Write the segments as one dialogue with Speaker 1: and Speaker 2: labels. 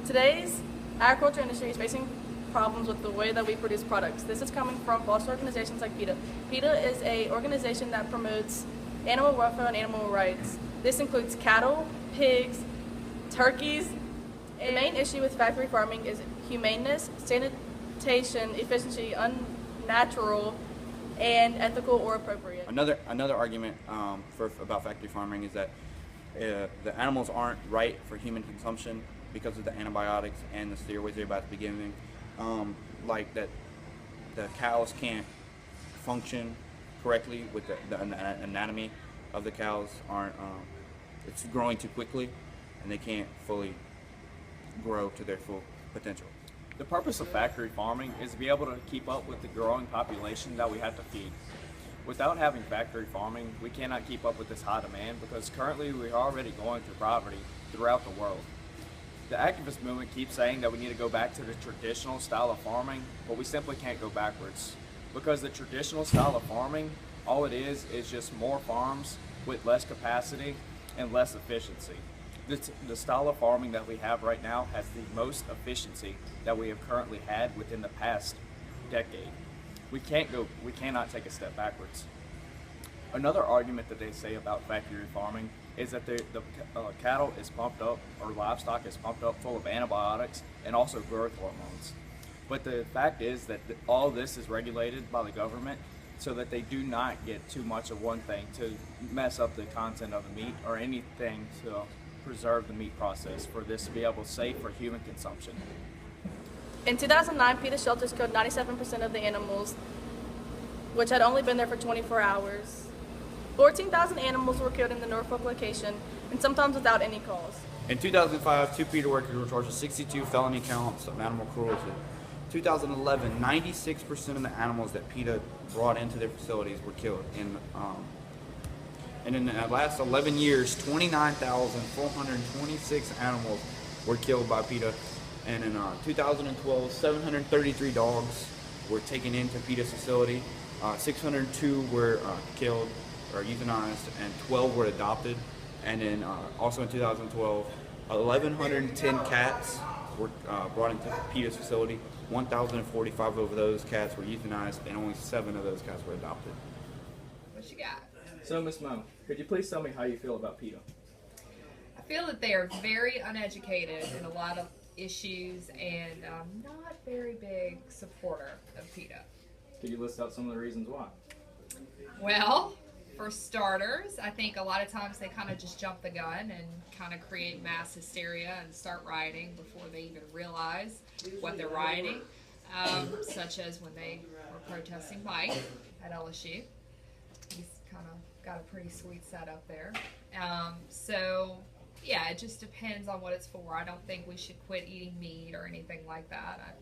Speaker 1: Today's agriculture industry is facing problems with the way that we produce products. This is coming from false organizations like PETA. PETA is an organization that promotes animal welfare and animal rights. This includes cattle, pigs, turkeys. The main issue with factory farming is humaneness, sanitation, efficiency, unnatural, and ethical or appropriate.
Speaker 2: Another argument about factory farming is that the animals aren't right for human consumption because of the antibiotics and the steroids they're about to be giving. Like that, the cows can't function correctly with the anatomy of the cows aren't. It's growing too quickly, and they can't fully grow to their full potential.
Speaker 3: The purpose of factory farming is to be able to keep up with the growing population that we have to feed. Without having factory farming, we cannot keep up with this high demand because currently we are already going through poverty throughout the world. The activist movement keeps saying that we need to go back to the traditional style of farming, but we simply can't go backwards. Because the traditional style of farming, all it is just more farms with less capacity and less efficiency. The style of farming that we have right now has the most efficiency that we have currently had within the past decade. We cannot take a step backwards. Another argument that they say about factory farming is that the cattle is pumped up, or livestock is pumped up full of antibiotics and also growth hormones. But the fact is that all this is regulated by the government so that they do not get too much of one thing to mess up the content of the meat or anything to preserve the meat process for this to be able to safe for human consumption.
Speaker 1: In 2009, PETA shelters killed 97% of the animals, which had only been there for 24 hours. 14,000 animals were killed in the Norfolk location, and sometimes without any cause.
Speaker 2: In 2005, 2 PETA workers were charged with 62 felony counts of animal cruelty. 2011, 96% of the animals that PETA brought into their facilities were killed. And in the last 11 years, 29,426 animals were killed by PETA. And in 2012, 733 dogs were taken into PETA's facility. 602 were killed or euthanized, and 12 were adopted. And then also in 2012, 1,110 cats were brought into PETA's facility. 1,045 of those cats were euthanized, and only 7 of those cats were adopted.
Speaker 4: What you got?
Speaker 3: So, Ms. Mo, could you please tell me how you feel about PETA?
Speaker 4: I feel that they are very uneducated in a lot of issues, and I'm not a very big supporter of PETA.
Speaker 3: Could you list out some of the reasons why?
Speaker 4: Well, for starters, I think a lot of times they kind of just jump the gun and kind of create mass hysteria and start rioting before they even realize what they're rioting, such as when they were protesting Mike at LSU. He's kind of got a pretty sweet setup there. So, yeah, it just depends on what it's for. I don't think we should quit eating meat or anything like that. I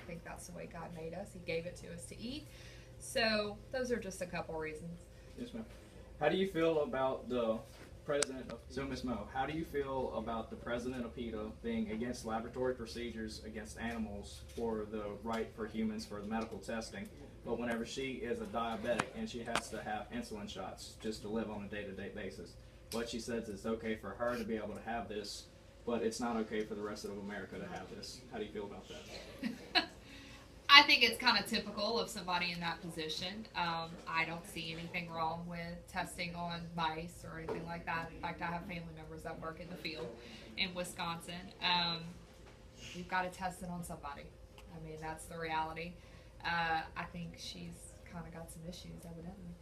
Speaker 4: think that's the way God made us. He gave it to us to eat. So those are just a couple reasons.
Speaker 3: Yes, ma'am. How do you feel about the president of, so Ms. Mo, how do you feel about the president of PETA being against laboratory procedures against animals for the right for humans for the medical testing, but whenever she is a diabetic and she has to have insulin shots just to live on a day-to-day basis, what she says is okay for her to be able to have this, but it's not okay for the rest of America to have this? How do you feel about that?
Speaker 4: I think it's kind of typical of somebody in that position. I don't see anything wrong with testing on mice or anything like that. In fact, I have family members that work in the field in Wisconsin. You've got to test it on somebody. I mean, that's the reality. I think she's kind of got some issues, evidently.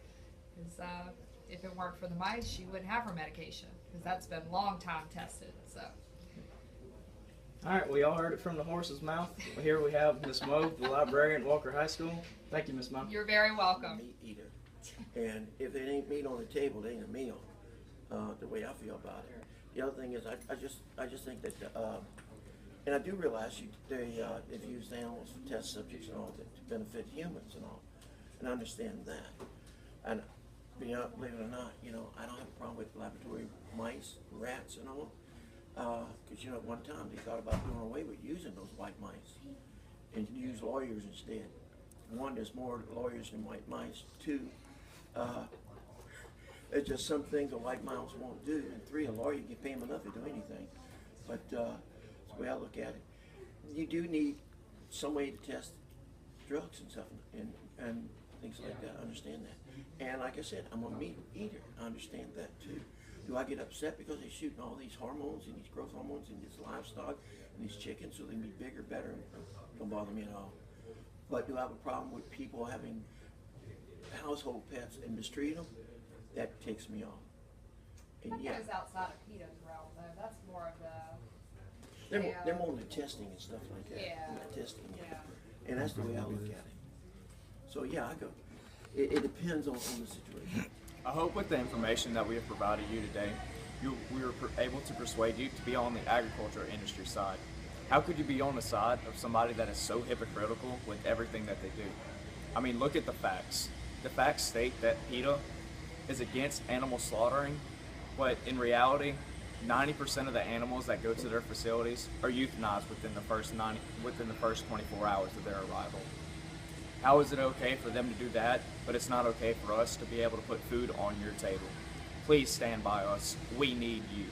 Speaker 4: Because if it weren't for the mice, she wouldn't have her medication. Because that's been a long time tested. So.
Speaker 3: All right, we all heard it from the horse's mouth. Here we have Ms. Mo, the librarian at Walker High School. Thank you, Ms. Mo.
Speaker 4: You're very welcome.
Speaker 5: Meat eater, and if it ain't meat on the table, it ain't a meal. The way I feel about it. The other thing is, I just think that, and I do realize they've used animals for test subjects and all that to benefit humans and all, and I understand that. And believe it or not, I don't have a problem with laboratory mice, rats, and all. Because at one time they thought about doing away with using those white mice and use lawyers instead. One, there's more lawyers than white mice. Two, there's just some things a white mouse won't do. And three, a lawyer, you can pay him enough to do anything. But the way I look at it. You do need some way to test drugs and stuff and things like that. I understand that. And like I said, I'm a meat eater. I understand that too. Do I get upset because they're shooting all these hormones and these growth hormones and this livestock and these chickens so they can be bigger, better? Don't bother me at all. But do I have a problem with people having household pets and mistreat them? That takes me off. And
Speaker 4: That
Speaker 5: yeah,
Speaker 4: goes outside of PETA's realm, though. That's more of the.
Speaker 5: they're more into testing and stuff like that.
Speaker 4: Yeah.
Speaker 5: Testing.
Speaker 4: Yeah.
Speaker 5: And that's the way I look at it. So yeah, I go. It depends on the situation.
Speaker 3: I hope with the information that we have provided you today, we were able to persuade you to be on the agriculture industry side. How could you be on the side of somebody that is so hypocritical with everything that they do? I mean, look at the facts. The facts state that PETA is against animal slaughtering, but in reality, 90% of the animals that go to their facilities are euthanized within the first 24 hours of their arrival. How is it okay for them to do that, but it's not okay for us to be able to put food on your table? Please stand by us. We need you.